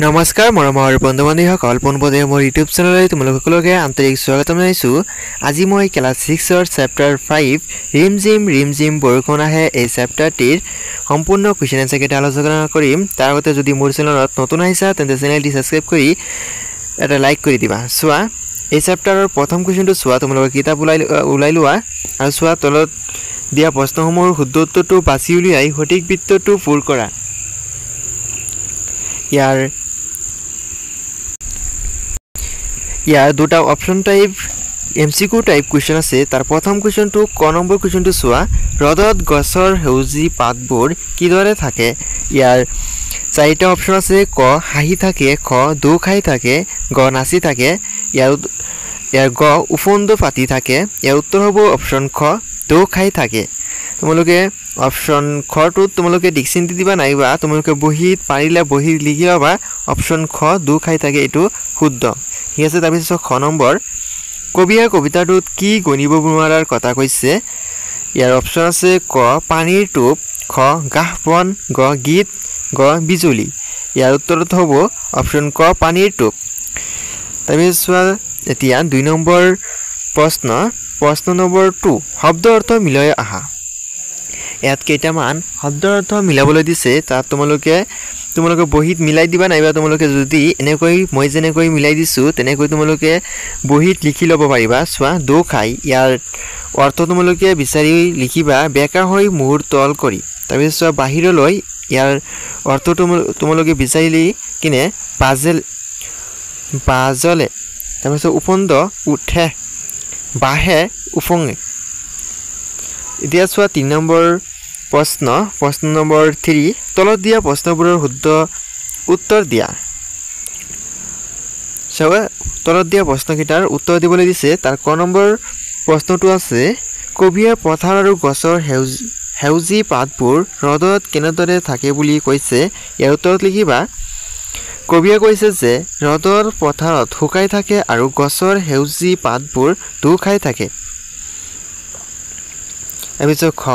নমস্কাৰ মৰমৰ বন্ধু-বান্ধৱীসকল পোনপটীয়া মোৰ ইউটিউব চেনেললৈ তোমালোক সকলোকে আন্তৰিক স্বাগতম জনাইছোঁ। আজি মই ক্লাছ 6ৰ চেপ্টাৰ 5 ৰিম জিম বৰষুণ আহে এই চেপ্টাৰটিৰ সম্পূৰ্ণ কুৱেশ্যন এনসাৰ কেইটা আলোচনা কৰিম। তাৰ আগতে যদি মোৰ চেনেলত নতুন আহিছা তেন্তে চেনেলটি সাবস্ক্ৰাইব কৰি এটা লাইক কৰি দিবা। চোৱা এই চেপ্টাৰৰ প্ৰথম কুৱেশ্যনটো চোৱা, তোমালোকে কিতাপ ওলাই লোৱা আৰু চোৱা তলত দিয়া প্ৰশ্নসমূহৰ শুদ্ধ উত্তৰটো বাছি উলিয়াই সঠিক বৃত্তটো পূৰ কৰা। ইয়াৰ দুটা option type MCQ type question আছে। তাৰ প্ৰথম কুৱেশ্যনটো ক নম্বৰ কুৱেশ্যনটো চোৱা, ৰ'দত গছৰ সেউজী পাতবোৰ কিদৰে থাকে। ইয়াৰ চাৰিটা অপশন আছে, ক হাঁহি থাকে, খ দু খাই থাকে, গ নাচি থাকে, ইয়াৰ গ উফন্দ পাতি থাকে। ইয়াৰ উত্তৰ হ'ব অপশন খ দু খাই থাকে। তোমালোকে অপশন খটোত তোমালোকে ডিকচিনটি দিবা, নাইবা তোমালোকে বহীত পাৰিলে বহীত লিখি ল'বা অপশন খ দু খাই থাকে, এইটো শুদ্ধ। ঠিক আছে, তাৰপিছত খ নম্বৰ, কবিয়ে কবিতাটোত কি গণিব নোৱাৰাৰ কথা কৈছে। ইয়াৰ অপশন আছে, ক পানীৰ টোপ, খ ঘাঁহ বন, গ গীত, গ বিজুলী। ইয়াৰ উত্তৰত হ'ব অপশন ক পানীৰ টোপ। তাৰপিছত চোৱা এতিয়া 2 নম্বৰ প্ৰশ্ন নম্বৰ 2, শব্দ অৰ্থ মিলাই আহা। ইয়াত কেইটামান শব্দৰ অৰ্থ মিলাবলৈ দিছে, তাত তোমালোকে বহীত মিলাই দিবা, নাইবা তোমালোকে যদি এনেকৈ মই যেনেকৈ মিলাই দিছোঁ তেনেকৈ তোমালোকে বহীত লিখি ল'ব পাৰিবা। চোৱা দু খাই, ইয়াৰ অৰ্থ তোমালোকে বিচাৰি লিখিবা বেকা হৈ মূৰ তল কৰি। তাৰপিছত চোৱা বাহিৰলৈ, ইয়াৰ অৰ্থ তোমালোকে বিচাৰি কিনে বাজলে। তাৰপিছত উফন্দ উঠে, বাহে উফঙে। এতিয়া চোৱা 3 নম্বৰ প্ৰশ্ন নম্বৰ 3, তলত দিয়া প্ৰশ্নবোৰৰ শুদ্ধ উত্তৰ দিয়া। চাবা তলত দিয়া প্ৰশ্নকেইটাৰ উত্তৰ দিবলৈ দিছে। তাৰ ক নম্বৰ প্ৰশ্নটো আছে, কবিয়ে পথাৰ আৰু গছৰ সেউজী পাতবোৰ ৰ'দত কেনেদৰে থাকে বুলি কৈছে। ইয়াৰ উত্তৰত লিখিবা, কবিয়ে কৈছে যে ৰ'দৰ পথাৰত শুকাই থাকে আৰু গছৰ সেউজী পাতবোৰ দু খাই থাকে। তাৰপিছত খ,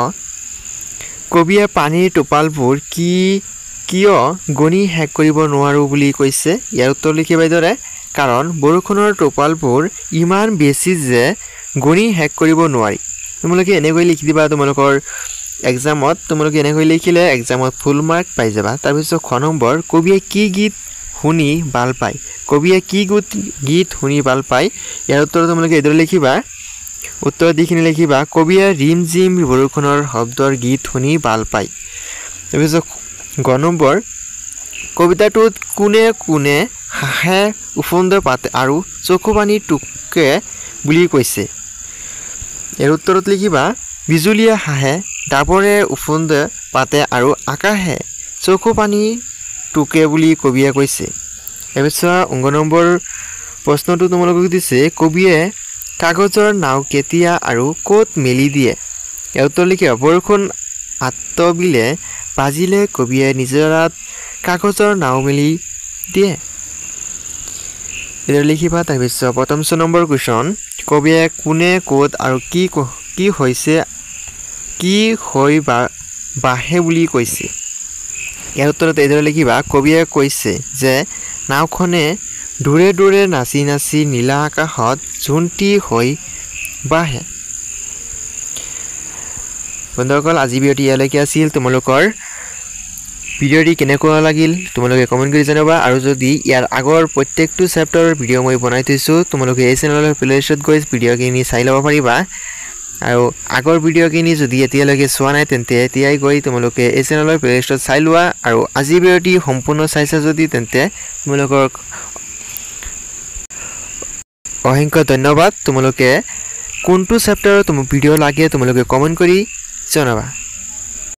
কবিয়ে পানীৰ টোপালবোৰ কিয় গণি শেষ কৰিব নোৱাৰোঁ বুলি কৈছে। ইয়াৰ উত্তৰ লিখিবা এইদৰে, কাৰণ বৰষুণৰ টোপালবোৰ ইমান বেছি যে গণি শেষ কৰিব নোৱাৰি। তোমালোকে এনেকৈ লিখি দিবা, তোমালোকৰ এক্সামত তোমালোকে এনেকৈ লিখিলে এক্সামত ফুল মাৰ্ক পাই যাবা। তাৰপিছত খ নম্বৰ, কবিয়ে কি গীত শুনি ভাল পায়। কবিয়ে কি গীত শুনি ভাল পায়। ইয়াৰ উত্তৰ তোমালোকে এইদৰে লিখিবা, উত্তৰ দিখিনি লিখিবা, কবিয়ে ৰিম জিম বৰষুণৰ শব্দৰ গীত শুনি ভাল পায়। তাৰপিছত গ নম্বৰ, কবিতাটোত কোনে কোনে হাঁহে উফন্দ পাতে আৰু চকু পানী টুকে বুলি কৈছে। ইয়াৰ উত্তৰত লিখিবা, বিজুলীয়ে হাঁহে, ডাবৰে উফন্দ পাতে আৰু আকাশে চকু পানী টুকে বুলি কবিয়ে কৈছে। তাৰপিছত অংগ নম্বৰ প্ৰশ্নটো তোমালোকক দিছে, কবিয়ে কাগজৰ নাও কেতিয়া আৰু ক'ত মেলি দিয়ে। ইয়াৰ উত্তৰ লিখিবা, বৰষুণ আতবিলে বাজিলে কবিয়ে নিজৰাত কাগজৰ নাও মেলি দিয়ে। এইদৰে লিখিবা। তাৰপিছত প্ৰথম নম্বৰ কুৱেশ্যন, কবিয়ে কোনে ক'ত আৰু কি হৈ বাহে বুলি কৈছে। ইয়াৰ উত্তৰত এইদৰে লিখিবা, কবিয়ে কৈছে যে নাওখনে দূৰে দূৰে নাচি নাচি নীলা আকাশত জোনটি হৈ বাহে। বন্ধুসকল আজি ভিডিঅ'টি ইয়ালৈকে আছিল। তোমালোকৰ ভিডিঅ'টি কেনেকুৱা লাগিল তোমালোকে কমেণ্ট কৰি জনাবা, আৰু যদি ইয়াৰ আগৰ প্ৰত্যেকটো চেপ্টাৰৰ ভিডিঅ' মই বনাই থৈছোঁ, তোমালোকে এই চেনেলৰ প্লেলিষ্টত গৈ ভিডিঅ'খিনি চাই ল'ব পাৰিবা। আৰু আগৰ ভিডিঅ'খিনি যদি এতিয়ালৈকে চোৱা নাই তেন্তে এতিয়াই গৈ তোমালোকে এই চেনেলৰ প্লেলিষ্টত চাই লোৱা। আৰু আজি ভিডিঅ'টি সম্পূৰ্ণ চাইছা যদি তেন্তে তোমালোকক অসংখ্য ধন্যবাদ। তোমালোকে কোনটো চেপ্টাৰৰ ভিডিঅ' লাগে তোমালোকে কমেণ্ট কৰি জনাবা।